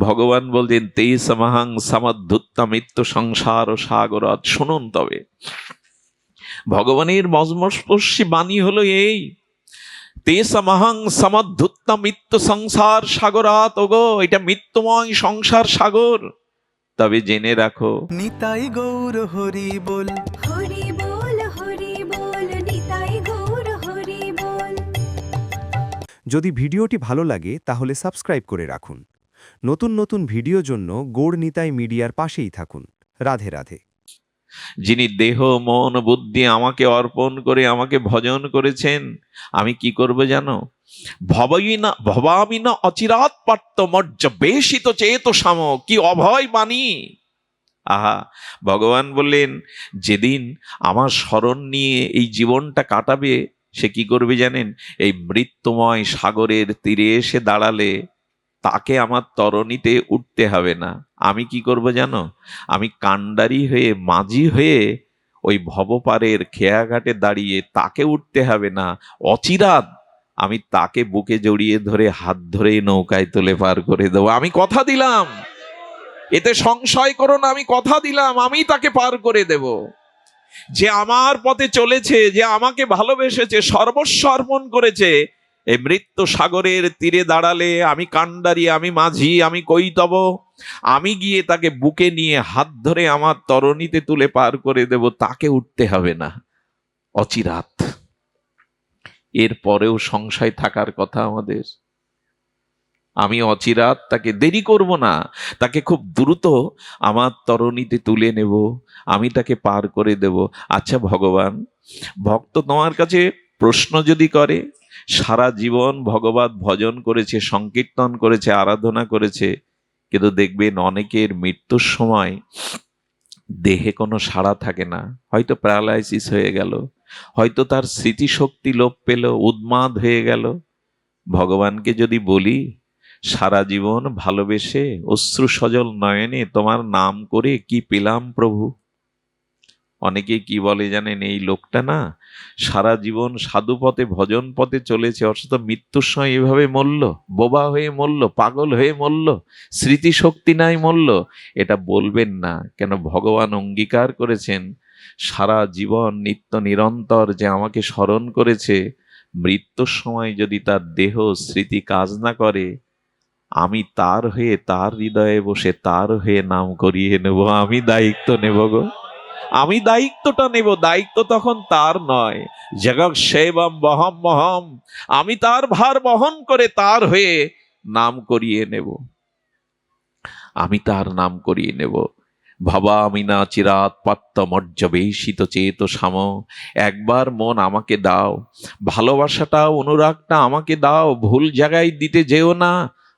ভগবান বলছেন তে সমহং সমদ্ধুত্তা মৃত্যু সংসার ও সাগরাত। শুনুন তবে, ভগবানের মর্মস্পর্শী বাণী হলো এই, তে সমহং সমদ্ধুত্তা মৃত্যু সংসার সাগরাত। ওগো, এটা মৃত্যুময় সংসার সাগর। তবে জেনে রাখো, নিতাই গৌর হরি বল। হরি বল হরি বল, নিতাই গৌর হরি বল। যদি ভিডিওটি ভালো লাগে তাহলে সাবস্ক্রাইব করে রাখুন। নতুন নতুন ভিডিওর জন্য গৌর নিতাই মিডিয়ার পাশেই থাকুন। রাধে রাধে। যিনি দেহ মন বুদ্ধি আমাকে অর্পণ করে আমাকে ভজন করেছেন, আমি কি করব জানো? ভবামি না অচিরাৎ পার্থ মজ্জ বেশিত চেত সাম। কি অভয় বাণী! আহা, ভগবান বললেন যেদিন আমার স্মরণ নিয়ে এই জীবনটা কাটাবে, সে কি করবে জানেন? এই মৃত্যুময় সাগরের তীরে এসে দাঁড়ালে তাকে আমার তরণীতে উঠতে হবে না। আমি কি করব জানো? আমি কাণ্ডারি হয়ে, মাঝি হয়ে ওই ভবপারের খেয়াঘাটে দাঁড়িয়ে তাকে উঠতে হবে না। অচিরাৎ আমি তাকে বুকে জড়িয়ে ধরে হাত ধরেই নৌকায় তুলে পার করে দেবো। আমি কথা দিলাম, এতে সংশয় করো না, আমি কথা দিলাম আমি তাকে পার করে দেব। যে আমার পথে চলেছে, যে আমাকে ভালোবেসেছে, সর্বস্ব অর্পণ করেছে, এই মৃত্যু সাগরের তীরে দাঁড়ালে আমি কাণ্ডারি, আমি মাঝি, আমি কৈতব, আমি গিয়ে তাকে বুকে নিয়ে হাত ধরে আমার তরণীতে তুলে পার করে দেব। তাকে উঠতে হবে না অচিরাৎ। এর পরেও সংশয় থাকার কথা আমাদের। আমি অচিরাৎ তাকে, দেরি করব না, তাকে খুব দ্রুত আমার তরণীতে তুলে নেব, আমি তাকে পার করে দেব। আচ্ছা ভগবান, ভক্ত তোমার কাছে প্রশ্ন যদি করে, সারা জীবন ভগবত ভজন করেছে, সংকীর্তন করেছে, আরাধনা করেছে, কিন্তু দেখবেন অনেকের মৃত্যুর সময় দেহে কোনো সাড়া থাকে না। হয়তো প্যারালাইসিস হয়ে গেল, হয়তো তার স্মৃতিশক্তি লোপ পেল, উন্মাদ হয়ে গেল। ভগবানকে যদি বলি, সারা জীবন ভালোবেসে অশ্রু সজল নয়নে তোমার নাম করে কি পেলাম প্রভু, অনেকে কি বলে জানেন? এই লোকটা না সারা জীবন সাধু পথে ভজন পথে চলেছে, অথচ মৃত্যুর সময় এভাবে মরল, বোবা হয়ে মরল, পাগল হয়ে মরল, স্মৃতিশক্তি নাই মরল। এটা বলবেন না। কেন? ভগবান অঙ্গীকার করেছেন সারা জীবন নিত্য নিরন্তর যে আমাকে স্মরণ করেছে, মৃত্যুর সময় যদি তার দেহ স্মৃতি কাজ না করে, আমি তার হয়ে, তার হৃদয়ে বসে তার হয়ে নাম করিয়ে নেব। আমি দায়িত্ব নেব গো, আমি দায়িত্বটা নেব। দায়িত্ব তখন তার নয়। জগৎ সেবম বহম মহম, আমি তার ভার বহন করে তার হয়ে নাম করিয়ে নেব, আমি তার নাম করিয়ে নেব। ভবামি না চিরাৎ পাত্য মর্যবেশিত চেত সাম। একবার মন আমাকে দাও, ভালোবাসাটা অনুরাগটা আমাকে দাও, ভুল জায়গায় দিতে যেও না।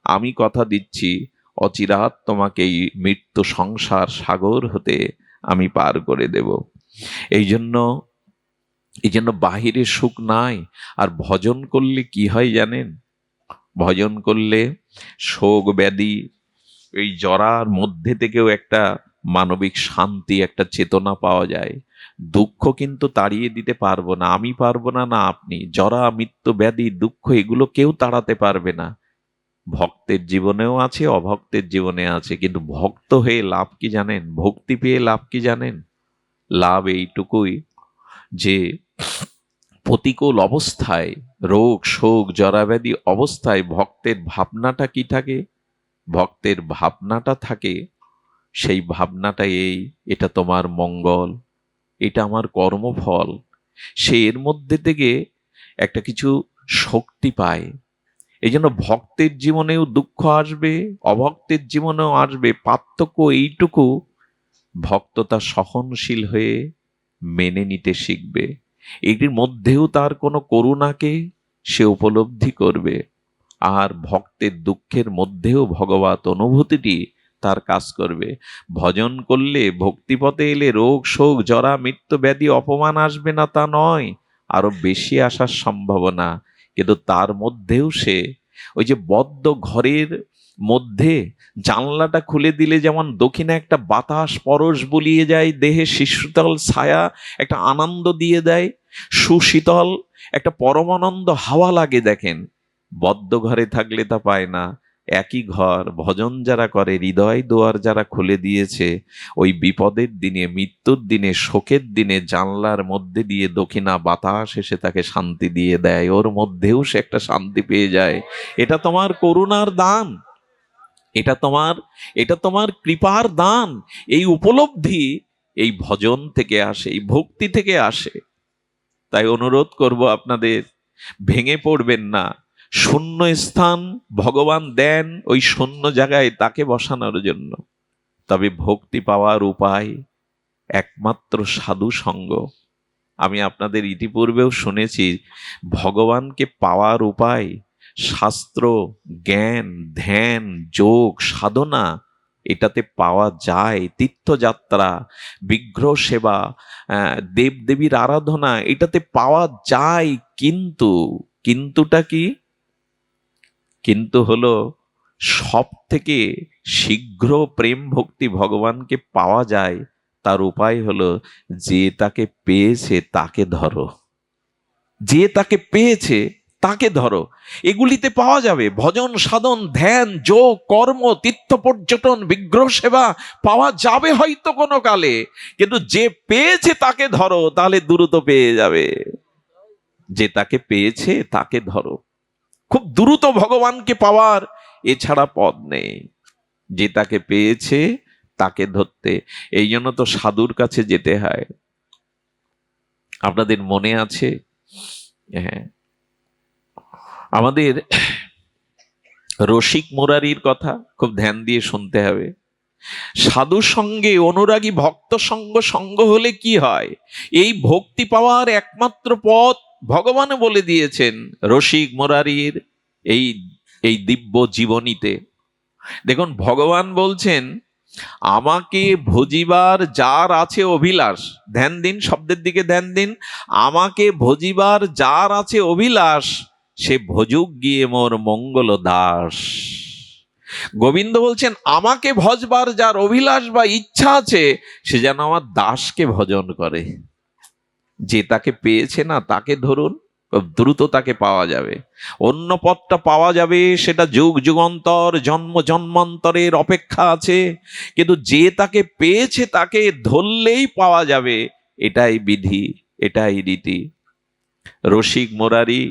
আমি কথা দিচ্ছি অচিরাৎ তোমাকে এই মৃত্যু সংসার সাগর হতে আমি পার করে দেব। এই জন্য বাহিরে সুখ নাই। আর ভজন করলে কি হয় জানেন? ভজন করলে শোক ব্যাধি, এই জরার মধ্যে থেকেও একটা মানবিক শান্তি, একটা চেতনা পাওয়া যায়। দুঃখ কিন্তু তাড়িয়ে দিতে পারবো না, আমি পারবো না, না আপনি। জরা, মৃত্যু, ব্যাধি, দুঃখ এগুলো কেউ তাড়াতে পারবে না। ভক্তের জীবনেও আছে, অভক্তের জীবনে আছে। কিন্তু ভক্ত হয়ে লাভ কি জানেন? ভক্তি পেয়ে লাভ কি জানেন? লাভ এইটুকুই যে প্রতিকূল অবস্থায়, রোগ শোক জরাব্যাধি অবস্থায় ভক্তের ভাবনাটা কি থাকে? ভক্তের ভাবনাটা থাকে, সেই ভাবনাটা এই, এটা তোমার মঙ্গল, এটা আমার কর্মফল। সে এর মধ্যে থেকে একটা কিছু শক্তি পায়। এই জন্য ভক্তের জীবনেও দুঃখ আসবে, অভক্তের জীবনেও আসবে। পার্থক্য এইটুকু, ভক্ত তা সহনশীল হয়ে মেনে নিতে শিখবে। এটির মধ্যেও তার কোনো করুণাকে সে উপলব্ধি করবে। আর ভক্তের দুঃখের মধ্যেও ভগবত অনুভূতিটি তার কাজ করবে। ভজন করলে, ভক্তিপথে এলে রোগ শোক জরা মৃত্যু ব্যাধি অপমান আসবে না তা নয়, আরো বেশি আসার সম্ভাবনা। কিন্তু তার মধ্যেও সে ওই যে বদ্ধ ঘরের মধ্যে জানলাটা খুলে দিলে যেমন দক্ষিণে একটা বাতাস পরশ বুলিয়ে যায়, দেহে শীতল ছায়া একটা আনন্দ দিয়ে দেয়, সুশীতল একটা পরমানন্দ হাওয়া লাগে। দেখেন, বদ্ধ ঘরে থাকলে তা পায় না, একই ঘর, ভজন যারা করে, হৃদয় দুয়ার যারা খুলে দিয়েছে, ওই বিপদের দিনে, মৃত্যুর দিনে, শোকের দিনে জানলার মধ্যে দিয়ে দক্ষিণা বাতাস এসে তাকে শান্তি দিয়ে দেয়, ওর মধ্যেও সে একটা শান্তি পেয়ে যায়। এটা তোমার করুণার দান, এটা তোমার কৃপার দান। এই উপলব্ধি এই ভজন থেকে আসে, এই ভক্তি থেকে আসে। তাই অনুরোধ করব আপনাদের, ভেঙে পড়বেন না। শূন্য স্থান ভগবান দেন ওই শূন্য জায়গায় তাকে বসানোর জন্য। তবে ভক্তি পাওয়ার উপায় একমাত্র সাধু সঙ্গ। আমি আপনাদের ইতিপূর্বেও শুনেছি, ভগবানকে পাওয়ার উপায় শাস্ত্র, জ্ঞান, ধ্যান, যোগ, সাধনা, এটাতে পাওয়া যায়। তীর্থযাত্রা, বিগ্রহ সেবা, দেবদেবীর আরাধনা, এটাতে পাওয়া যায়। কিন্তুটা কি? কিন্তু হলো সব থেকে শীঘ্র প্রেম ভক্তি ভগবানকে পাওয়া যায়, তার উপায় হলো যে তাকে পেয়েছে তাকে ধরো, যে তাকে পেয়েছে তাকে ধরো। এগুলিতে পাওয়া যাবে ভজন, সাধন, ধ্যান, যোগ, কর্ম, তীর্থ পর্যটন, বিগ্রহ সেবা পাওয়া যাবে হয়তো কোনো কালে, কিন্তু যে পেয়েছে তাকে ধরো, তাহলে দ্রুত পেয়ে যাবে। যে তাকে পেয়েছে তাকে ধরো, খুব দ্রুত ভগবানকে পাওয়ার এছাড়া পথ নেই। যে তাকে পেয়েছে তাকে ধরতে, এই জন্য তো সাধুর কাছে যেতে হয়। আপনাদের মনে আছে, হ্যাঁ, আমাদের রসিক মুরারির কথা খুব ধ্যান দিয়ে শুনতে হবে। সাধু সঙ্গে অনুরাগী ভক্ত সঙ্গ হলে কি হয়? এই ভক্তি পাওয়ার একমাত্র পথ ভগবান বলে দিয়েছেন রসিক মুরারির এই এই দিব্য জীবনীতে। দেখুন, ভগবান বলছেন, আমাকে ভজিবার যার আছে অভিলাষ, ধ্যান দিন, শব্দের দিকে ধ্যান দিন, আমাকে ভজিবার যার আছে অভিলাষ, সে ভজুক গিয়ে মোর মঙ্গল দাস। গোবিন্দ বলছেন, আমাকে ভজবার যার অভিলাষ বা ইচ্ছা আছে, সে যেন আমার দাসকে ভজন করে। যে তাকে পেয়েছে না, তাকে ধরুন, দ্রুত তাকে পাওয়া যাবে। অন্য পথটা পাওয়া যাবে, সেটা যুগ যুগান্তর, জন্ম জন্মান্তরের অপেক্ষা আছে, কিন্তু যে তাকে পেয়েছে তাকে ধরলেই পাওয়া যাবে। এটাই বিধি, এটাই রীতি। রসিক মুরারি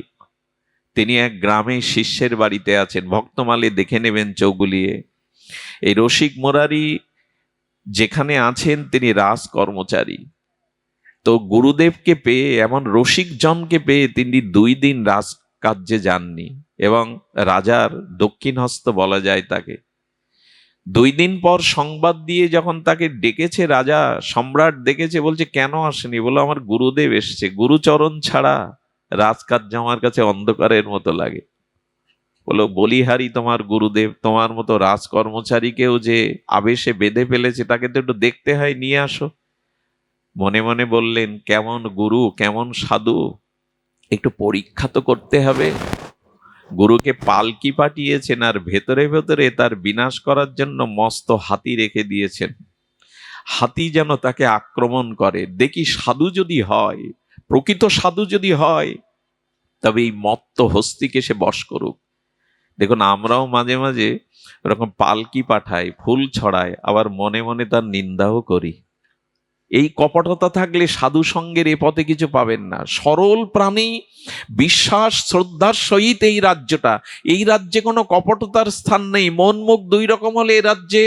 তিনি এক গ্রামে শিষ্যের বাড়িতে আছেন, ভক্তমালে দেখে নেবেন চোখ বুলিয়ে। এই রসিক মুরারি যেখানে আছেন তিনি রাজ কর্মচারী। তো গুরুদেবকে পেয়ে, এমন রসিক জনকে পেয়ে তিনি 2 দিন রাজকার্যে যাননি, এবং রাজার দক্ষিণ হস্ত বলা যায় তাকে। 2 দিন পর সংবাদ দিয়ে যখন তাকে ডেকেছে রাজা, সম্রাট দেখেছে, বলছে কেন আসেনি? বলো, আমার গুরুদেব এসছে, গুরুচরণ ছাড়া রাজকার্য আমার কাছে অন্ধকারের মতো লাগে। বলো, বলিহারি তোমার গুরুদেব, তোমার মতো রাজ কর্মচারীকেও যে আবেশে বেঁধে ফেলেছে, তাকে তো একটু দেখতে হয়, নিয়ে আসো। মনে মনে বললেন, কেমন গুরু, কেমন সাধু, একটু পরীক্ষা তো করতে হবে। গুরুকে পালকি পাঠিয়েছেন, আর ভেতরে ভেতরে তার বিনাশ করার জন্য মস্ত হাতি রেখে দিয়েছেন। হাতি যেন তাকে আক্রমণ করে। দেখি সাধু যদি হয়, প্রকৃত সাধু যদি হয়, তবে এই মত্ত হস্তিকে সে বশ করুক। দেখুন, আমরাও মাঝে মাঝে এরকম পালকি পাঠাই, ফুল ছড়াই, আবার মনে মনে তার নিন্দাও করি। এই কপটতা থাকলে সাধু সঙ্গের এ পথে কিছু পাবেন না। সরল প্রাণী, বিশ্বাস শ্রদ্ধার সহিত এই রাজ্যে কোনো কপটতার স্থান নেই। মন মুখ 2 রকম হলে এ রাজ্যে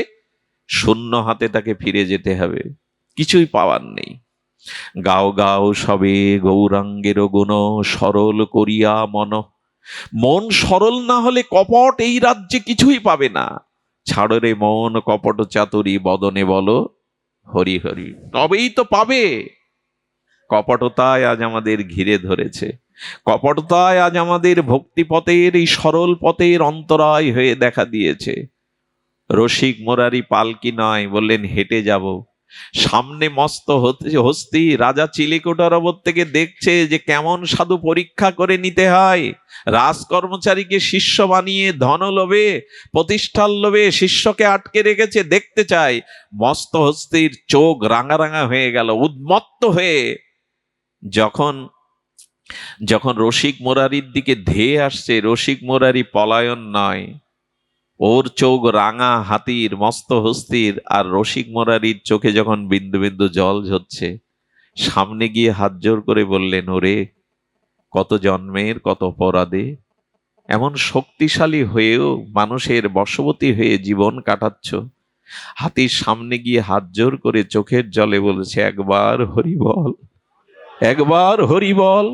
শূন্য হাতে তাকে ফিরে যেতে হবে, কিছুই পাওয়ার নেই। গাও গাও সবে গৌরাঙ্গের গুণ, সরল করিয়া মন। মন সরল না হলে কপট এই রাজ্যে কিছুই পাবে না। ছাড়ো রে মন কপট চাতুরী, বদনে বলো হরি হরি, তবেই তো পাবে। কপটতায় আজ আমাদের ঘিরে ধরেছে, কপটতায় আজ আমাদের ভক্তি পথের, এই সরল পথের অন্তরায় হয়ে দেখা দিয়েছে। রসিক মুরারি পালকি নয়, বললেন হেঁটে যাব। সামনে মস্ত হস্তি, রাজা চিলিকোটার ওপর থেকে দেখছে যে কেমন সাধু পরীক্ষা করে নিতে হয়। রাজ কর্মচারীকে শিষ্য বানিয়ে ধন লোভে, প্রতিষ্ঠার লোভে শিষ্যকে আটকে রেখেছে, দেখতে চায়। মস্ত হস্তির চোখ রাঙা রাঙা হয়ে গেল, উন্মত্ত হয়ে যখন রসিক মুরারির দিকে ধেয়ে আসছে, রসিক মুরারি পলায়ন নয়, ওর চোখ রাঙা, হাতির মস্ত হস্তির আর রসিক মুরারির চোখে যখন বিন্দু বিন্দু জল ঝরছে, সামনে গিয়ে হাত জোর করে বললেন, ওরে কত জন্মের কত অপরাধে এমন শক্তিশালী হয়েও মানুষের বশবর্তী হয়ে জীবন কাটাচ্ছ। হাতির সামনে গিয়ে হাত জোর করে চোখের জলে বলেছে, একবার হরি বল, একবার হরি বল।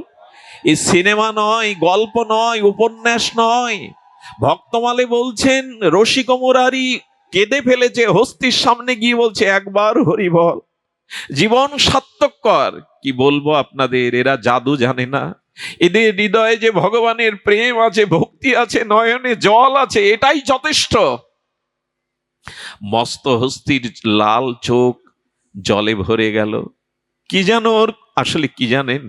এই সিনেমা নয়, গল্প নয়, উপন্যাস নয়। ভক্তমালে বলছেন রসিক মুরারি কেঁদে ফেলেছে, হস্তির সামনে গিয়ে বলছে, একবার হরি বল। জীবন সার্থক কর। কি বলবো আপনাদের, এরা জাদু জানে না। এদের হৃদয়ে যে ভগবানের প্রেম আছে, ভক্তি আছে, নয়নে জল আছে, এটাই যথেষ্ট। মস্ত হস্তির লাল চোখ জলে ভরে গেল। কি জানো ওর আসলে কি জানেন?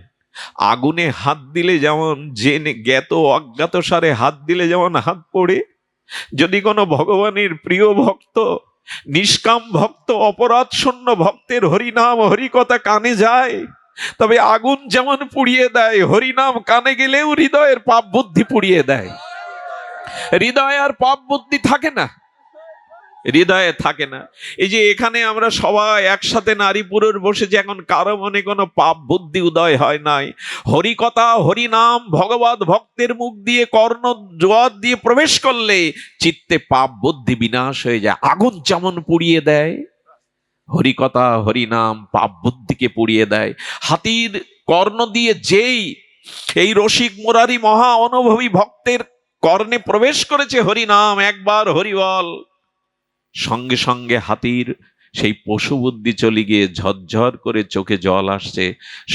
আগুনে হাত দিলে যেমন জেনে জ্ঞাত অজ্ঞাত সারে হাত দিলে যেমন হাত পড়ে, যদি কোনো ভগবানের প্রিয় ভক্ত, নিষ্কাম ভক্ত, অপরাধ শূন্য ভক্তের হরিনাম হরিকথা কানে যায়, তবে আগুন যেমন পুড়িয়ে দেয়, হরিনাম কানে গেলেও হৃদয়ের পাপ বুদ্ধি পুড়িয়ে দেয়। হৃদয়ে আর পাপ বুদ্ধি থাকে না, হৃদয়ে থাকে না। এই যে এখানে আমরা সবাই একসাথে নারী পুরুষ বসেছি, এখন কারো মনে কোনো পাপ বুদ্ধি উদয় হয় নাই। হরিকথা হরিনাম ভগবত ভক্তের মুখ দিয়ে কর্ণ জোয়ার দিয়ে প্রবেশ করলে চিত্তে পাপ বুদ্ধি বিনাশ হয়ে যায়। আগুন যেমন পুড়িয়ে দেয়, হরিকথা হরিনাম পাপ বুদ্ধিকে পুড়িয়ে দেয়। হাতির কর্ণ দিয়ে যেই এই রসিক মুরারি মহা অনুভবী ভক্তের কর্ণে প্রবেশ করেছে হরিনাম, একবার হরি বল, সঙ্গে সঙ্গে হাতির সেই পশু বুদ্ধি চলে গিয়ে ঝরঝর করে চোখে জল আসছে।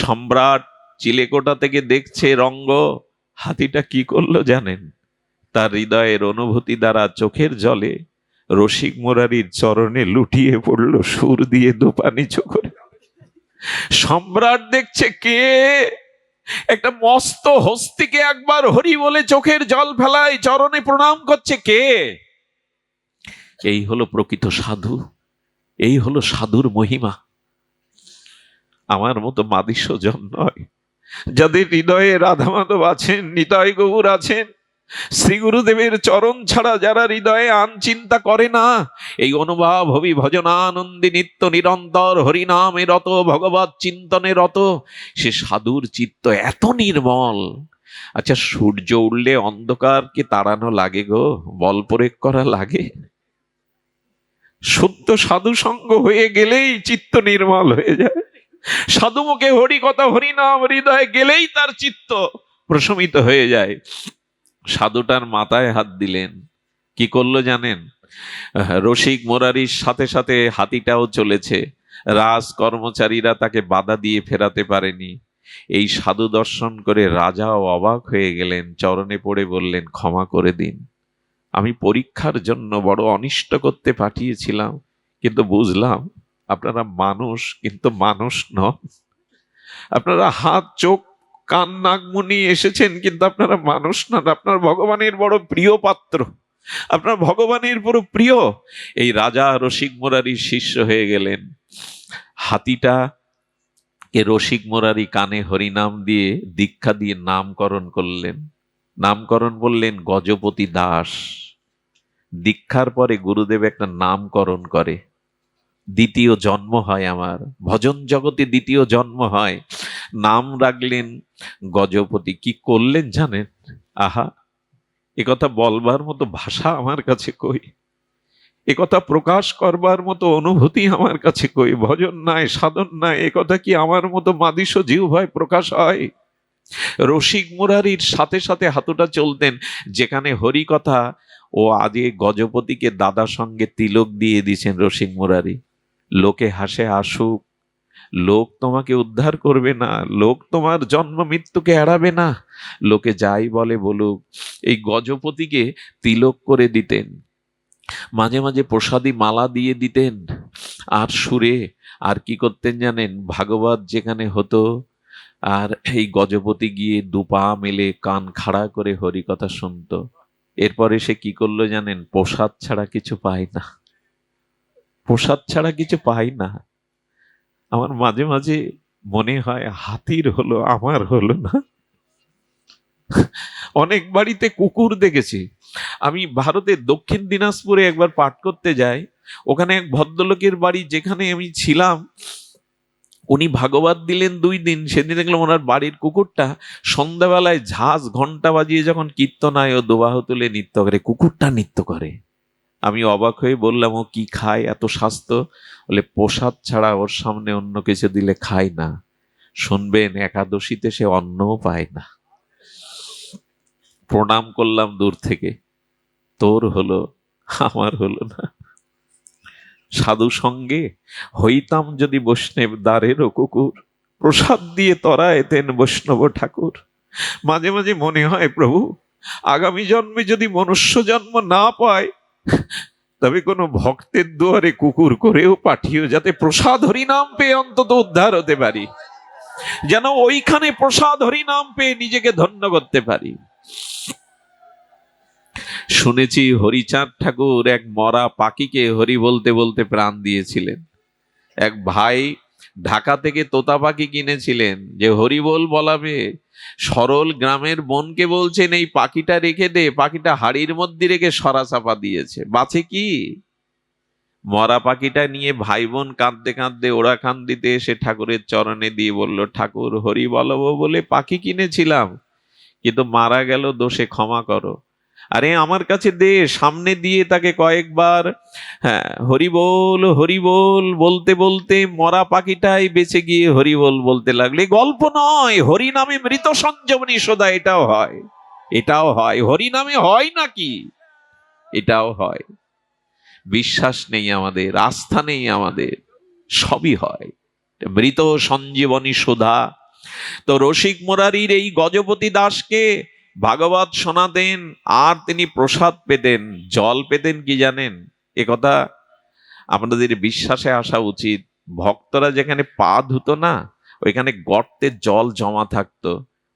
সম্রাট চিলেকোঠা থেকে দেখছে রঙ্গ। হাতিটা কি করলো জানেন? তার হৃদয়ের অনুভূতি দ্বারা চোখের জলে রসিক মুরারির চরণে লুটিয়ে পড়লো, সুর দিয়ে দুপানি চোখে। সম্রাট দেখছে কে একটা মস্ত হস্তিকে একবার হরি বলে চোখের জল ফেলায়, চরণে প্রণাম করছে, কে? এই হলো প্রকৃত সাধু, এই হলো সাধুর মহিমা। আমার মতো মাদিস্যজন নয়, যাদের হৃদয়ে রাধা মাধব আছেন, নিতাই গৌর আছেন, শ্রী গুরুদেবের চরণ ছাড়া যারা হৃদয়ে আন চিন্তা করে না, এই অনুভব হবি ভজনানন্দী নিত্য নিরন্তর হরিনামে রত, ভগবত চিন্তনে রত, সে সাধুর চিত্ত এত নির্মল। আচ্ছা, সূর্য উঠলে অন্ধকারকে তাড়ানো লাগে গো, বল প্রয়োগ করা লাগে? শুদ্ধ সাধু সঙ্গ হয়ে গেলেই চিত্ত নির্মল হয়ে যায়। সাধু মুখে হরি কথা হরিনাম হৃদয়ে গেলেই তার চিত্ত প্রশমিত হয়ে যায়। সাধুটার মাথায় হাত দিলেন, কি করলো জানেন? রসিক মুরারির সাথে সাথে হাতিটাও চলেছে। রাজ কর্মচারীরা তাকে বাধা দিয়ে ফেরাতে পারেনি। এই সাধু দর্শন করে রাজাও অবাক হয়ে গেলেন, চরণে পড়ে বললেন, ক্ষমা করে দিন, আমি পরীক্ষার জন্য বড় অনিষ্ট করতে পাঠিয়েছিলাম, কিন্তু বুঝলাম আপনারা মানুষ, কিন্তু মানুষ নন। আপনারা হাত চোখ কান নাক মুনি এসেছেন, কিন্তু আপনারা মানুষ নন। আপনার ভগবানের বড় প্রিয় পাত্র, আপনার ভগবানের বড় প্রিয়। এই রাজা রসিক মুরারির শিষ্য হয়ে গেলেন। হাতিটা কে রসিক মুরারি কানে হরিনাম দিয়ে দীক্ষা দিয়ে নামকরণ করলেন। নামকরণ বললেন গজপতি দাস। দীক্ষার পরে গুরুদেব একটা নামকরণ করে, দ্বিতীয় জন্ম হয় আমার, ভজন জগতে দ্বিতীয় জন্ম হয়। নাম রাখলেন গজপতি। কি করলেন জানেন? আহা, একথা বলবার মতো ভাষা আমার কাছে কই, একথা প্রকাশ করবার মতো অনুভূতি আমার কাছে কই। ভজন নাই, সাধন নাই, একথা কি আমার মতো মাদিস্য জিহ্বায় প্রকাশ হয়? রসিক মুরারির সাথে সাথে হাতুটা চলতেন। যেখানে হরি কথা, ও আজকে গজপতিকে দাদার সঙ্গে তিলক দিয়ে দিয়েছেন রসিক মুরারি। লোকে হাসে আসুক, লোক তোমাকে উদ্ধার করবে না, লোক তোমার জন্ম মৃত্যুকে এড়াবে না, লোকে যাই বলে বলুক। এই গজপতিকে তিলক করে দিতেন, মাঝে মাঝে প্রসাদী মালা দিয়ে দিতেন। আর সুরে আর কি করতেন জানেন? ভাগবত যেখানে হতো, আর এই গজপতি গিয়ে দুপা মেলে কান খাড়া করে হরি কথা শুনতো। এরপরে সে কি করলো জানেন? প্রসাদ ছাড়া কিছু পায় না, প্রসাদ ছাড়া কিছু পাই না। আমার মাঝে মাঝে মনে হয় হাতির হলো, আমার হলো না। অনেক বাড়িতে কুকুর দেখেছি। আমি ভারতের দক্ষিণ দিনাজপুরে একবার পাঠ করতে যাই, ওখানে এক ভদ্রলোকের বাড়ি যেখানে আমি ছিলাম, উনি ভাগবত দিলেন 2 দিন। সেদিন দেখলাম ওনার বাড়ির কুকুরটা সন্ধ্যাবেলায় ঝাঁজ ঘন্টা বাজিয়ে যখন কীর্তনায় ও দোবাহ তুলে নৃত্য করে, কুকুরটা নৃত্য করে। আমি অবাক হয়ে বললাম, ও কি খায় এত স্বাস্থ্য? বলে প্রসাদ ছাড়া ওর সামনে অন্য কিছু দিলে খায় না। শুনবেন, একাদশীতে সে অন্নও পায় না। প্রণাম করলাম দূর থেকে, তোর হলো, আমার হলো না। সাধু সঙ্গে হইতাম যদি বৈষ্ণব দ্বারেরও কুকুর, প্রসাদ দিয়ে তরা এতেন বৈষ্ণব ঠাকুর। মাঝে মাঝে মনে হয়, প্রভু আগামী জন্মে যদি মনুষ্য জন্ম না পায়, তবে কোনো ভক্তের দুয়ারে কুকুর করেও পাঠিও, যাতে প্রসাদ হরিনাম পেয়ে অন্তত উদ্ধার হতে পারি, যেন ওইখানে প্রসাদ হরিনাম পেয়ে নিজেকে ধন্য করতে পারি। শুনেছি হরিচাঁদ ঠাকুর এক মরা পাখিকে হরি বলতে বলতে প্রাণ দিয়েছিলেন। এক ভাই ঢাকা থেকে তোতা পাখি কিনেছিলেন যে হরি বল বলাবে, সরল গ্রামের বোনকে বলছেন এই পাখিটা রেখে দে, পাখিটা হাড়ির মধ্যে রেখে সরা চাপা দিয়েছে, বাঁচে কি? মরা পাখিটা নিয়ে ভাই বোন কাঁদতে কাঁদতে ওরা কান্দিতে এসে ঠাকুরের চরণে দিয়ে বলল, ঠাকুর হরি বলবো বলে পাখি কিনেছিলাম, কিন্তু মারা গেল, দোষে ক্ষমা করো। আরে আমার কাছে দে। সামনে দিয়ে তাকে কয়েকবার হরি বল বলতে বলতে মরা পাখিটাই বেঁচে গিয়ে হরি বল বলতে লাগলে। গল্প নয়, হরি নামে মৃত সঞ্জীবনী সদা, এটাও হয়, এটাও হয়। হরি নামে হয় নাকি? এটাও হয়। বিশ্বাস নেই আমাদের, আস্থা নেই আমাদের, সবই হয়। মৃত সঞ্জীবনী সুধা। তো রসিক মুরারির এই গজপতি দাসকে ভাগবত শোনাতেন, আর তিনি প্রসাদ পেতেন। জল পেতেন কি জানেন? এ কথা আপনাদের বিশ্বাসে আসা উচিত। ভক্তরা যেখানে পা ধুতো না, ওইখানে গর্তে জল জমা থাকতো,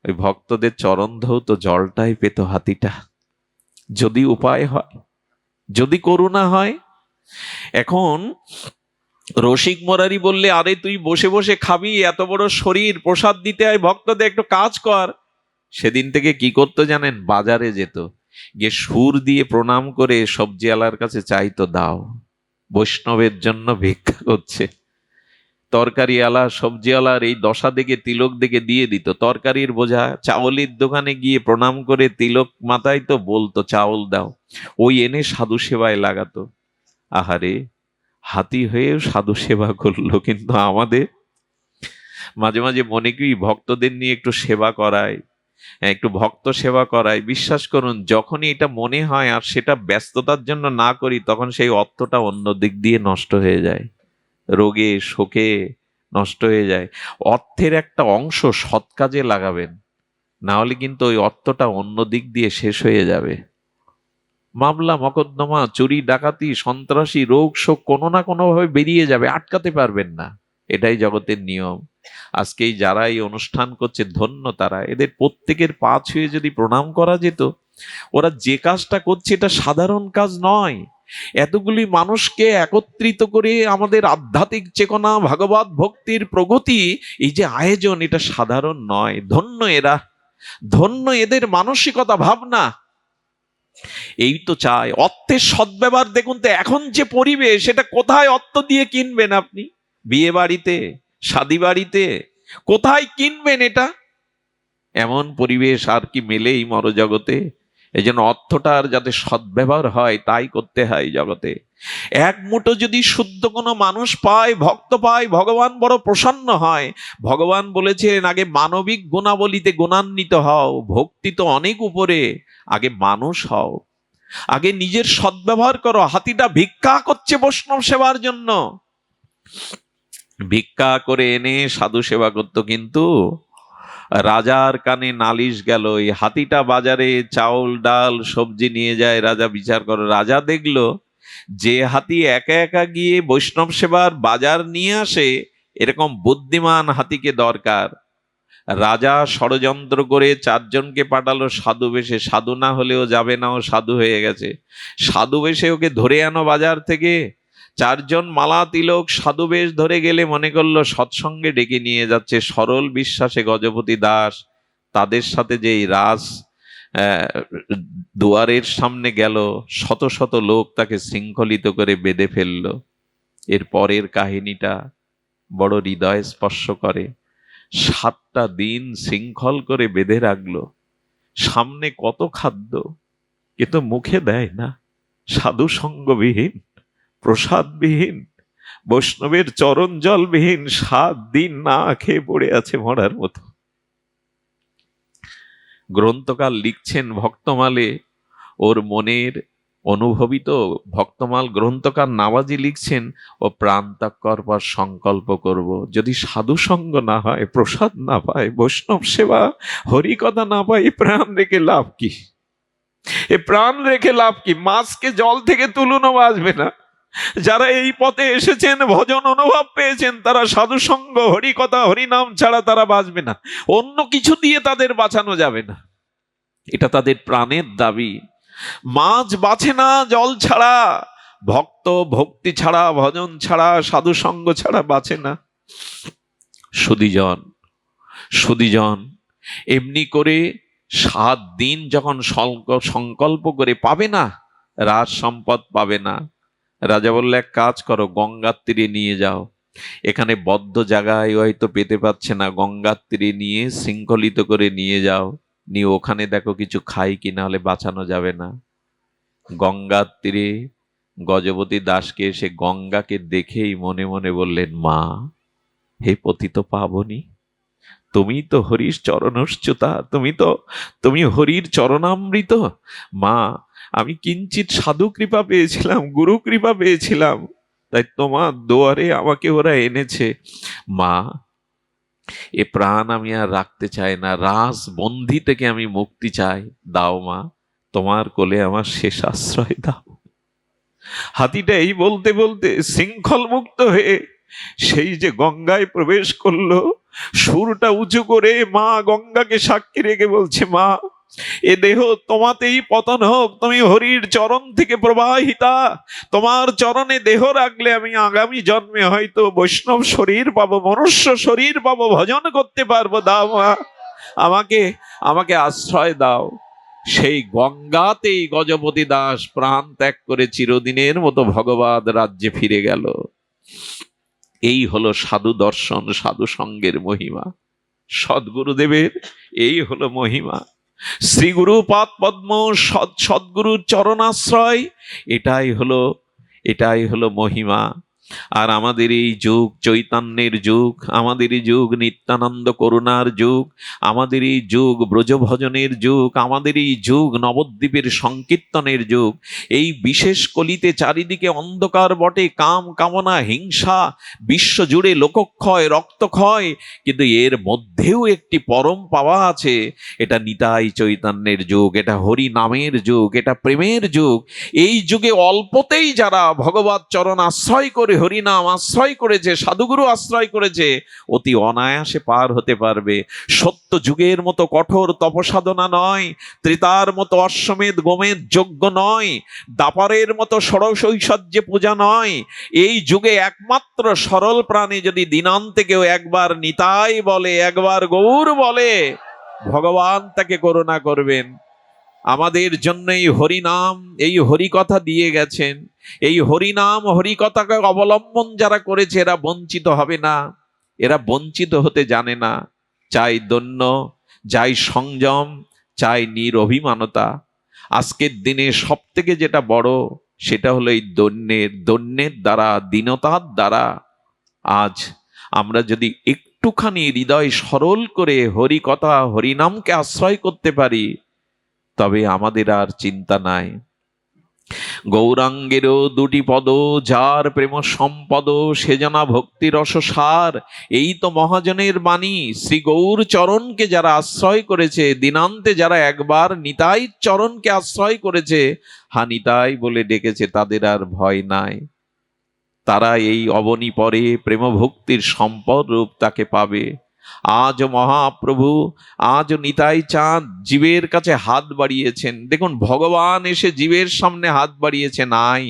ওই ভক্তদের চরণ ধৌত জলটাই পেত হাতিটা। যদি উপায় হয়, যদি করুণা হয়। এখন রসিক মুরারি বললে, আরে তুই বসে বসে খাবি, এত বড় শরীর, প্রসাদ দিতে হয় ভক্তদের, একটু কাজ কর। সেদিন থেকে কি করতো জানেন? বাজারে যেত, গিয়ে সুর দিয়ে প্রণাম করে সবজিওয়ালার কাছে চাইতো, দাও, বৈষ্ণবের জন্য ভিক্ষা করছে। তরকারিওয়ালা সবজিওয়ালার এই দশা দেখে, তিলক দেখে দিয়ে দিত তরকারির বোঝা। চাউলের দোকানে গিয়ে প্রণাম করে তিলক মাথায় তো বলতো, চাউল দাও। ওই এনে সাধু সেবায় লাগাতো। আহারে, হাতি হয়েও সাধু সেবা করলো। কিন্তু আমাদের মাঝে মাঝে মনে কি ভক্তদের নিয়ে একটু সেবা করায়, একটু ভক্ত সেবা করায়, বিশ্বাস করুন যখনই এটা মনে হয় আর সেটা ব্যস্ততার জন্য না করি, তখন সেই অর্থটা অন্য দিক দিয়ে নষ্ট হয়ে যায়, রোগে শোকে নষ্ট হয়ে যায়। অর্থের একটা অংশ সৎ কাজে লাগাবেন, না হলে কিন্তু ওই অর্থটা অন্য দিক দিয়ে শেষ হয়ে যাবে। মামলা মকদ্দমা, চুরি ডাকাতি, সন্ত্রাসী, রোগ শোক কোনো না কোনো ভাবে বেরিয়ে যাবে, আটকাতে পারবেন না। এটাই জগতের নিয়ম। আজকেই যারা এই অনুষ্ঠান করছে ধন্য তারা, এদের প্রত্যেকের পা ছুঁয়ে যদি প্রণাম করা যেত। ওরা যে কাজটা করছে এটা সাধারণ কাজ নয়। এতগুলি মানুষকে একত্রিত করে আমাদের আধ্যাত্মিক চেতনা, ভাগবত ভক্তির প্রগতি, এই যে আয়োজন, এটা সাধারণ নয়। ধন্য এরা, ধন্য এদের মানসিকতা, ভাবনা। এই তো চাই অর্থের সদ্ব্যবহার। দেখুন তো এখন যে পরিবেশ, সেটা কোথায় অর্থ দিয়ে কিনবেন আপনি? বিয়ে বাড়িতে, শাদী বাড়িতে, কোথায় কিনবেন এটা? এমন পরিবেশ আর কি মেলে এই মরজগতে? এই জন্য অর্থটার যাতে সদ্ব্যবহার হয় তাই করতে হয় জগতে। এক মুঠো যদি শুদ্ধ কোনো মানুষ পায়, ভক্ত পায়, ভগবান বড় প্রসন্ন হয়। ভগবান বলেছেন, আগে মানবিক গুণাবলীতে গুণান্বিত হও, ভক্তি তো অনেক উপরে, আগে মানুষ হও, আগে নিজের সদ্ব্যবহার করো। হাতিটা ভিক্ষা করছে বৈষ্ণব সেবার জন্য, ভিক্ষা করে এনে সাধু সেবা করত। কিন্তু রাজার কানে নালিশ গেল, এই হাতিটা বাজারে চাউল ডাল সবজি নিয়ে যায়, রাজা বিচার করে। রাজা দেখলো যে হাতি একা একা গিয়ে বৈষ্ণব সেবার বাজার নিয়ে আসে, এরকম বুদ্ধিমান হাতিকে দরকার। রাজা ষড়যন্ত্র করে 4 জনকে পাঠালো সাধু বেশে। সাধু না হলেও যাবে না, ও সাধু হয়ে গেছে। সাধু বেশে ওকে ধরে আনো বাজার থেকে। 4 জন মালা তিলক সাধু বেশ ধরে গেলে মনে করলো সৎসঙ্গে ডেকে নিয়ে যাচ্ছে। সরল বিশ্বাসে গজপতি দাস তাদের সাথে যে এই রাস দুয়ারের সামনে গেল, শত শত লোক তাকে শৃঙ্খলিত করে বেঁধে ফেলল। এর পরের কাহিনীটা বড় হৃদয় স্পর্শ করে। 7টা দিন শৃঙ্খল করে বেঁধে রাখলো, সামনে কত খাদ্য, কিন্তু মুখে দেয় না। সাধু সঙ্গবিহীন, প্রসাদবিহীন, বৈষ্ণবের চরণ জলবিহীন 7 দিন না খেয়ে পড়ে আছে মরার মতো। গ্রন্থকার লিখছেন ভক্তমালে, ওর মনের অনুভবিত ভক্তমাল গ্রন্থকার নাবাজি লিখছেন, ও প্রাণ ত্যাগ করবার সংকল্প করব, যদি সাধু সঙ্গ না হয়, প্রসাদ না পায়, বৈষ্ণব সেবা, হরিকথা না পায়, প্রাণ রেখে লাভ কি? এ প্রাণ রেখে লাভ কি? মাছকে জল থেকে তুলুনও বাঁচবে না। যারা এই পথে এসেছেন, ভজন অনুভব পেয়েছেন, তারা সাধু সঙ্গ, হরিকথা, হরিনাম ছাড়া তারা বাঁচবে না। অন্য কিছু দিয়ে তাদের বাঁচানো যাবে না, এটা তাদের প্রাণের দাবি। মাছ বাঁচে না জল ছাড়া, ভক্ত ভক্তি ছাড়া, ভজন ছাড়া, সাধু সঙ্গ ছাড়া বাঁচে না। সুধীজন এমনি করে 7 দিন যখন সংকল্প করে, পাবে না, রাজ সম্পদ পাবে না। রাজা বললে, এক কাজ করো, গঙ্গার তীরে নিয়ে যাও। এখানে বদ্ধ জায়গায় হয়তো পেতে পাচ্ছে না, গঙ্গার তীরে নিয়ে শৃঙ্খলিত করে নিয়ে যাও, নিয়ে ওখানে দেখো কিছু খাই কিনা, হলে বাঁচানো যাবে না। গঙ্গার তীরে গজপতি দাসকে এসে গঙ্গাকে দেখেই মনে মনে বললেন, মা, হে পতিত পাবনী, তুমি তো হরির চরণচ্যুতা, তুমি হরির চরণামৃত। মা, আমি কিঞ্চিত সাধু কৃপা পেয়েছিলাম, গুরু কৃপা পেয়েছিলাম, তাই তোমার দুয়ারে আমাকে ওরা এনেছে। মা, এ প্রাণ আমি আর রাখতে চাই না, রাস বন্ধি থেকে আমি মুক্তি চাই, দাও মা, তোমার কোলে আমার শেষ আশ্রয় দাও। হাতিটা এই বলতে বলতে শৃঙ্খল মুক্ত হয়ে সেই যে গঙ্গায় প্রবেশ করলো, সুরটা উঁচু করে মা গঙ্গাকে সাক্ষী রেখে বলছে, মা, এ দেহ তোমাতেই পতন হোক, তুমি হরির চরণ থেকে প্রবাহিতা, তোমার চরণে দেহ রাখলে আমি আগামী জন্মে হয়তো বৈষ্ণব শরীর পাবো, মনুষ্য শরীর পাবো, ভজন করতে পারবো, দাও মা, আমাকে আশ্রয় দাও। সেই গঙ্গাতেই গজপতি দাস প্রাণ ত্যাগ করে চিরদিনের মতো ভগবদ রাজ্যে ফিরে গেল। এই হলো সাধু দর্শন, সাধু সঙ্গের মহিমা। সদ্গুরুদেবের এই হলো মহিমা। শ্রীগুরু পাদ পদ্ম, সদ্গুরুর চরণাশ্রয়, এটাই হলো মহিমা। আর আমাদের এই যুগ চৈতন্যের যুগ, আমাদের এই যুগ নিত্যানন্দ করুণার যুগ, আমাদের এই যুগ ব্রজভজনের যুগ, আমাদের এই যুগ নবদ্বীপের সংকীর্তনের যুগ। এই বিশেষ কলিতে চারিদিকে অন্ধকার বটে, কাম কামনা হিংসা, বিশ্বজুড়ে লোকক্ষয় রক্তক্ষয়, কিন্তু এর মধ্যেও একটি পরম পাওয়া আছে। এটা নিতাই চৈতন্যের যুগ, এটা হরি নামের যুগ, এটা প্রেমের যুগ। এই যুগে অল্পতেই যারা ভগবত চরণ আশ্রয় করে, হরিনাম আশ্রয় করেছে, সাধুগুরু আশ্রয় করেছে, অতি অনায়াসে পার হতে পারবে। সত্য যুগের মতো কঠোর তপসাধনা নয়, ত্রেতার মতো অশ্বমেধ গোমেধ যজ্ঞ নয়, দাপারের মতো ষড়শৈশ্বর্যে পূজা নয়। এই যুগে একমাত্র সরল প্রাণী যদি দিনান্তে কেউ একবার নিতাই বলে, একবার গৌর বলে, ভগবান তাকে করুণা করবেন। আমাদের জন্য এই হরিনাম, এই হরিকথা দিয়ে গেছেন। এই হরিনাম হরিকথাকে অবলম্বন যারা করেছে, এরা বঞ্চিত হবে না, এরা বঞ্চিত হতে জানে না। চাই দৈন্য, চাই সংযম, চাই নিরভিমানতা। আজকের দিনে সব থেকে যেটা বড়, সেটা হলো এই দৈন্যের দ্বারা, দীনতার দ্বারা। আজ আমরা যদি একটুখানি হৃদয় সরল করে হরিকথা হরিনামকে আশ্রয় করতে পারি, তবে আমাদের আর চিন্তা নাই। গৌরাঙ্গেরও 2টি পদ, যার প্রেম সম্পদ, সে জানা ভক্তি রসসার। এই তো মহাজনের বাণী। শ্রী গৌর চরণকে যারা আশ্রয় করেছে, দিনান্তে যারা একবার নিতাই চরণকে আশ্রয় করেছে, হা নিতাই বলে ডেকেছে, তাদের আর ভয় নাই। তারা এই অবনী পরে প্রেম ভক্তির সম্পদ রূপ তাকে পাবে। আজ মহাপ্রভু, আজ নিতাই চাঁদ জীবের কাছে হাত বাড়িয়েছেন। দেখুন, ভগবান এসে জীবের সামনে হাত বাড়িয়েছে নাই,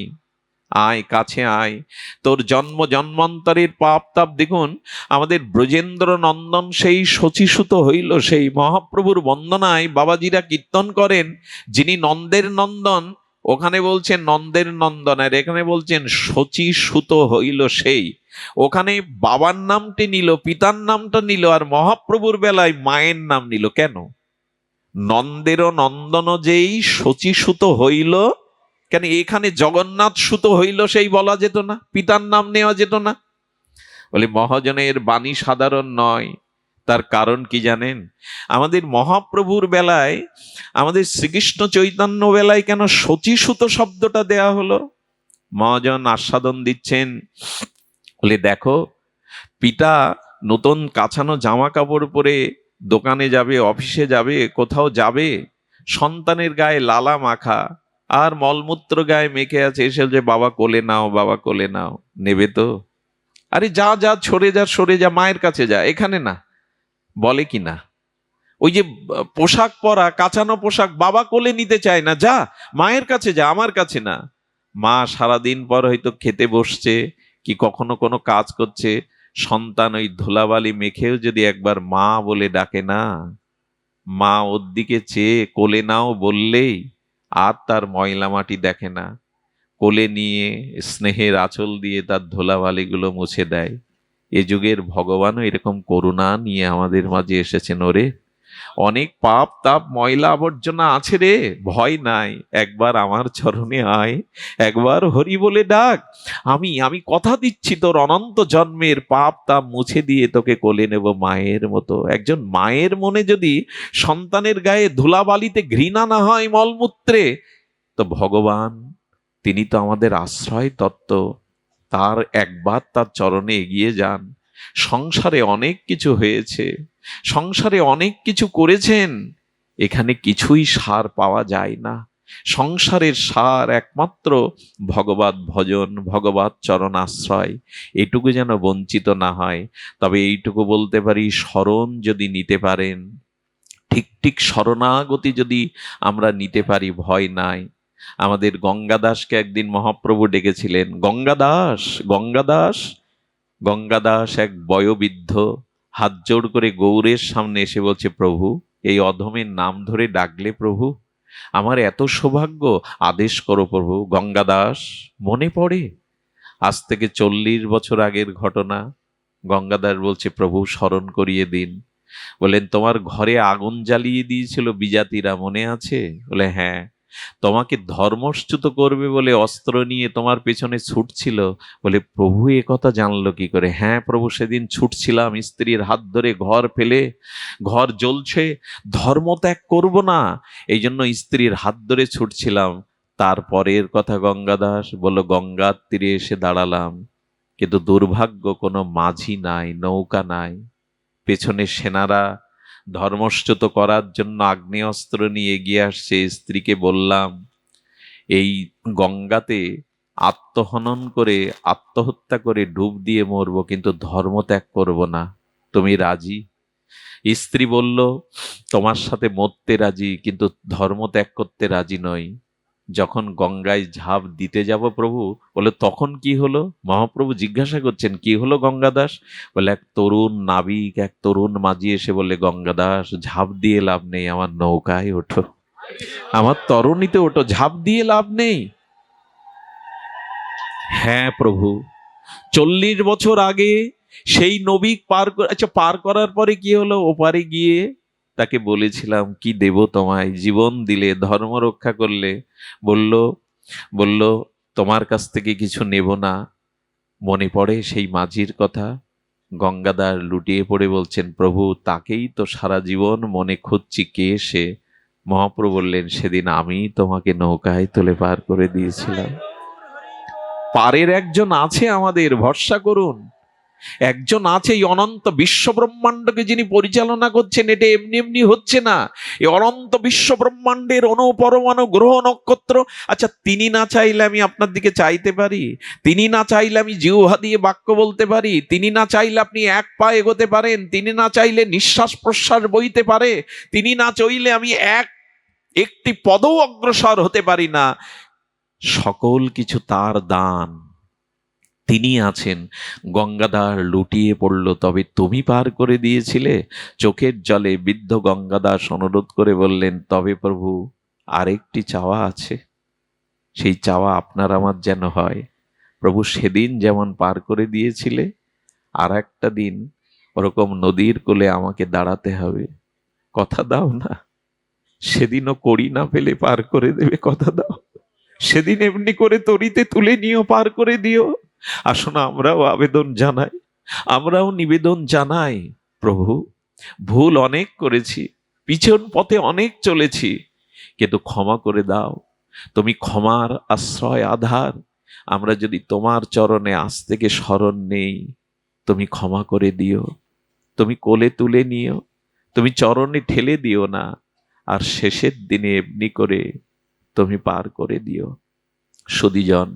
আয়, কাছে আয়, তোর জন্ম জন্মান্তরের পাপ তাপ দেখুন। আমাদের ব্রজেন্দ্র নন্দন সেই শচীসুত হইল, সেই মহাপ্রভুর বন্দনায় বাবাজিরা কীর্তন করেন, যিনি নন্দের নন্দন, ওখানে বলছেন নন্দের নন্দন, আর এখানে বলছেন শচীসুত হইল সেই। ওখানে বাবার নামটি নিল, পিতার নামটা নিল, আর মহাপ্রভুর বেলায় মায়ের নাম নিল। কেন? নন্দের নন্দন যেই শচীসুত হইল, কেন এখানে জগন্নাথ সুত হইল সেই বলা যেত না? পিতার নাম নেওয়া যেত না? বলে মহাজনের বাণী সাধারণ নয়। তার কারণ কি জানেন? আমাদের মহাপ্রভুর বেলায়, আমাদের শ্রীকৃষ্ণ চৈতন্য বেলায় কেন শচীসুত শব্দটা দেয়া হলো? মহাজন আস্বাদন দিচ্ছেন, বলে দেখো, পিতা নতুন কাছানো জামা কাপড় পরে দোকানে যাবে, অফিসে যাবে, কোথাও যাবে, সন্তানের গায়ে লালা মাখা আর মলমূত্র গায়ে মেখে আছে, এসে যে বাবা কোলে নাও, বাবা কোলে নাও, নেবে তো? আরে যা যা, সরে যা, সরে যা, মায়ের কাছে যা, এখানে না। বলে কি না? ওই যে পোশাক পরা, কাঁচানো পোশাক বাবা কোলে নিতে চায় না, যা মায়ের কাছে যা, আমার কাছে না। মা সারাদিন পর হয়তো খেতে বসছে কি কখনো কোনো কাজ করছে, সন্তান ওই ধুলাবালি মেখেও যদি একবার মা বলে ডাকে না, মা ওর দিকে চেয়ে কোলে নাও বললেই আর তার ময়লা মাটি দেখে না, কোলে নিয়ে স্নেহের আঁচল দিয়ে তার ধুলাবালিগুলো মুছে দেয়। এ যুগের ভগবানও এরকম করুণা নিয়ে আমাদের মাঝে এসেছেন। ওরে, অনেক পাপ তাপ ময়লা আবর্জনা আছে রে, ভয় নাই, একবার আমার চরণে আয়, একবার হরি বলে ডাক, আমি কথা দিচ্ছি তোর অনন্ত জন্মের পাপ তাপ মুছে দিয়ে তোকে কোলে নেব মায়ের মতো। একজন মায়ের মনে যদি সন্তানের গায়ে ধুলাবালিতে ঘৃণা না হয়, মলমূত্রে, তো ভগবান তিনি তো আমাদের আশ্রয় তত্ত্ব, তার একবার তার চরণে এগিয়ে যান। সংসারে অনেক কিছু হয়েছে, সংসারে অনেক কিছু করেছেন, এখানে কিছুই সার পাওয়া যায় না। সংসারের সার একমাত্র ভগবত ভজন, ভগবত চরণ আশ্রয়। এটুকু যেন বঞ্চিত না হয়। তবে এইটুকু বলতে পারি, শরণ যদি নিতে পারেন, ঠিক ঠিক শরণাগতি যদি আমরা নিতে পারি, ভয় নাই। আমাদের গঙ্গাদাসকে একদিন মহাপ্রভু ডেকেছিলেন, গঙ্গাদাস, গঙ্গাদাস। গঙ্গাদাস এক বয়োবৃদ্ধ হাত জোড় করে গৌরের সামনে এসে বলছে, প্রভু, এই অধমের নাম ধরে ডাকলে প্রভু, আমার এত সৌভাগ্য, আদেশ করো প্রভু। গঙ্গাদাস মনে পড়ে আজ থেকে 40 বছর আগের ঘটনা। গঙ্গাদাস বলছে, প্রভু স্মরণ করিয়ে দিন। বলেন, তোমার ঘরে আগুন জ্বালিয়ে দিয়েছিল বিজাতিরা, মনে আছে? বলে হ্যাঁ। তোমাকে ধর্মচ্যুত করবে বলে অস্ত্র নিয়ে তোমার পেছনে ছুটছিল। বলে প্রভু এ কথা জানলো কি করে? হ্যাঁ প্রভু, সেদিন ছুটছিলাম স্ত্রীর হাত ধরে, ঘর ফেলে, ঘর জ্বলছে, ধর্ম ত্যাগ করব না, এই জন্য স্ত্রীর হাত ধরে ছুটছিলাম। তারপরের কথা গঙ্গাদাস বলল, গঙ্গার তীরে এসে দাঁড়ালাম, কিন্তু দুর্ভাগ্য কোনো মাঝি নাই, নৌকা নাই। পেছনে সেনারা ধর্মচ্যুত করার জন্য আগ্নেয়াস্ত্র নিয়ে এগিয়ে আসছে। স্ত্রীকে বললাম, এই গঙ্গাতে আত্মহনন করে, আত্মহত্যা করে ডুব দিয়ে মরবো, কিন্তু ধর্ম ত্যাগ করব না, তুমি রাজি? স্ত্রী বলল, তোমার সাথে মরতে রাজি, কিন্তু ধর্ম ত্যাগ করতে রাজি নই। যখন গঙ্গায় ঝাঁপ দিতে যাব প্রভু, বলে তখন কি হলো? মহাপ্রভু জিজ্ঞাসা করছেন, কি হলো গঙ্গাদাস? বলে এক তরুণ নাবিক, এক তরুণ মাঝি এসে বললে, গঙ্গাদাস ঝাঁপ দিয়ে লাভ নেই, আমার নৌকায় ওঠো, আমার তরুণীতে ওঠো, ঝাঁপ দিয়ে লাভ নেই। হ্যাঁ প্রভু, 40 বছর আগে সেই নবী পার করার পরে কি হলো? ওপারে গিয়ে তাকে বলেছিলাম, কি দেব তোমায়, জীবন দিলে, ধর্ম রক্ষা করলে। বলল তোমার কাছ থেকে কিছু নেব না। মনে পড়ে সেই মাঝির কথা। গঙ্গাদার লুটিয়ে পড়ে বলছেন, প্রভু তাকেই তো সারা জীবন মনে খুঁজছি, কে সে? মহাপ্রভু বললেন, সেদিন আমি তোমাকে নৌকায় তুলে পার করে দিয়েছিলাম। পারের একজন আছে, আমাদের ভরসা করুন। একজন আছে, এই অনন্ত বিশ্ব ব্রহ্মাণ্ডকে যিনি পরিচালনা করছেন। এটা এমনি এমনি হচ্ছে না। এই অনন্ত বিশ্ব ব্রহ্মাণ্ডের অণু পরমাণু গ্রহ নক্ষত্র, আচ্ছা তিনি না চাইলে আমি আপনার দিকে চাইতে পারি? তিনি না চাইলে আমি জিহ্বা দিয়ে বাক্য বলতে পারি? তিনি না চাইলে আপনি এক পা এগোতে পারেন? তিনি না চাইলে নিঃশ্বাস প্রশ্বাস বইতে পারে? তিনি না চাইলে আমি একটি পদও অগ্রসর হতে পারি না? সকল কিছু তার দান, তিনি আছেন। গঙ্গাধর লুটিয়ে পড়ল, তবে তুমি পার করে দিয়েছিলে। চোখের জলে বৃদ্ধ গঙ্গাদাস অনুরোধ করে বললেন, তবে প্রভু আরেকটি চাওয়া আছে, সেই চাওয়া আপনার আমার যেন হয়। প্রভু সেদিন যেমন পার করে দিয়েছিলে, আর একটা দিন ওরকম নদীর কোলে আমাকে দাঁড়াতে হবে। কথা দাও না, সেদিনও করি না পেলে পার করে দেবে, কথা দাও। সেদিন এমনি করে তরিতে তুলে নিও, পার করে দিও। আসুন আমরাও আবেদন জানাই, আমরাও নিবেদন জানাই। প্রভু, ভুল অনেক করেছি, পিছন পথে অনেক চলেছি, কিন্তু ক্ষমা করে দাও। তুমি ক্ষমার আশ্রয় আধার। আমরা যদি তোমার চরণে আজ থেকে শরণ নেই, তুমি ক্ষমা করে দিও, তুমি কোলে তুলে নিও, তুমি চরণে ঠেলে দিও না। আর শেষের দিনে এমনি করে তুমি পার করে দিও। সুধীজন,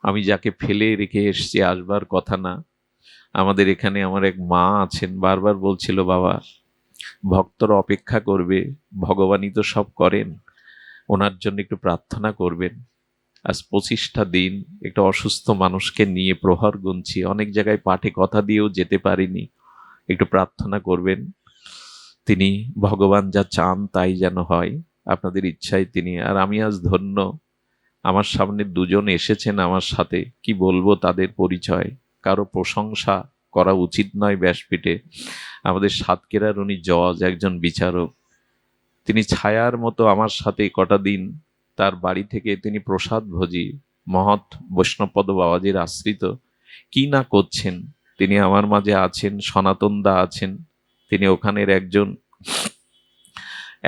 আমি যাকে ফেলে রেখে এসছি, আসবার কথা না। আমাদের এখানে আমার এক মা আছেন, বারবার বলছিল, বাবা ভক্তরা অপেক্ষা করবে, ভগবানই তো সব করেন, ওনার জন্য একটু প্রার্থনা করবেন। আজ 25টা দিন একটা অসুস্থ মানুষকে নিয়ে প্রহর গুনছি, অনেক জায়গায় পাঠে কথা দিয়েও যেতে পারিনি। একটু প্রার্থনা করবেন, তিনি ভগবান যা চান তাই যেন হয়, আপনাদের ইচ্ছায় তিনি। আর আমি আজ ধন্য, আমার সামনে দুজন এসেছেন আমার সাথে, কি বলবো তাদের পরিচয়, কারো প্রশংসা করা উচিত নয় ব্যাসপীঠে। আমাদের সাতক্ষীরার উনি জজ, একজন বিচারক, তিনি ছায়ার মতো আমার সাথে কটা দিন তার বাড়ি থেকে তিনি প্রসাদ ভোজি, মহৎ বৈষ্ণবপদ বাবাজির আশ্রিত, কি না করছেন। তিনি আমার মাঝে আছেন, সনাতন দা আছেন, তিনি ওখানের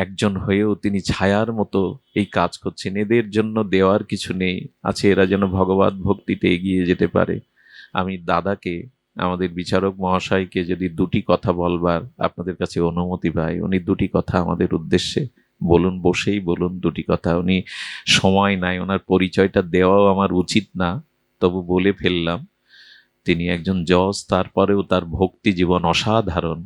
একজন হয়েও তিনি ছায়ার মতো এই কাজ করছেন। এদের জন্য দেওয়ার কিছু নেই, আছে এরা যেন ভগবত ভক্তিতে এগিয়ে যেতে পারে। আমি দাদাকে, আমাদের বিচারক মহাশয়কে যদি দুটি কথা বলবার আপনাদের কাছে অনুমতি পাই, উনি দুটি কথা আমাদের উদ্দেশ্যে বলুন, বসেই বলুন দুটি কথা। উনি সময় নাই, ওনার পরিচয়টা দেওয়াও আমার উচিত না, তবু বলে ফেললাম। তিনি একজন জজ, তারপরেও তার ভক্তি জীবন অসাধারণ।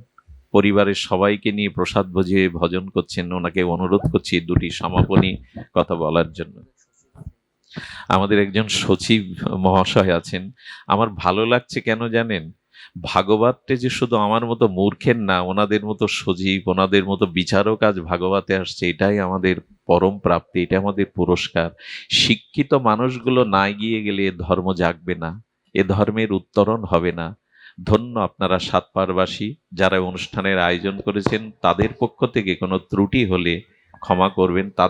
পরিবারের সবাইকে নিয়ে প্রসাদ ভোজিয়ে ভজন করছেন। ওনাকে অনুরোধ করছি দুটি সমাপনী কথা বলার জন্য। আমাদের একজন সচিব মহাশয় আছেন, আমার ভালো লাগছে কেন জানেন, ভাগবতটা যে শুধু আমার মতো মূর্খের না, ওনাদের মতো সজীব, ওনাদের মতো বিচারক আজ ভাগবতে আসছে, এটাই আমাদের পরম প্রাপ্তি, এটা আমাদের পুরস্কার। শিক্ষিত মানুষগুলো না এগিয়ে গেলে এ ধর্ম জাগবে না, এ ধর্মের উত্তরণ হবে না। ধন্য আপনারা সাতপাড়বাসী, যারা অনুষ্ঠানের আয়োজন করেছেন, তাদের পক্ষ থেকে কোনো ত্রুটি হলে ক্ষমা করবেন। তাদের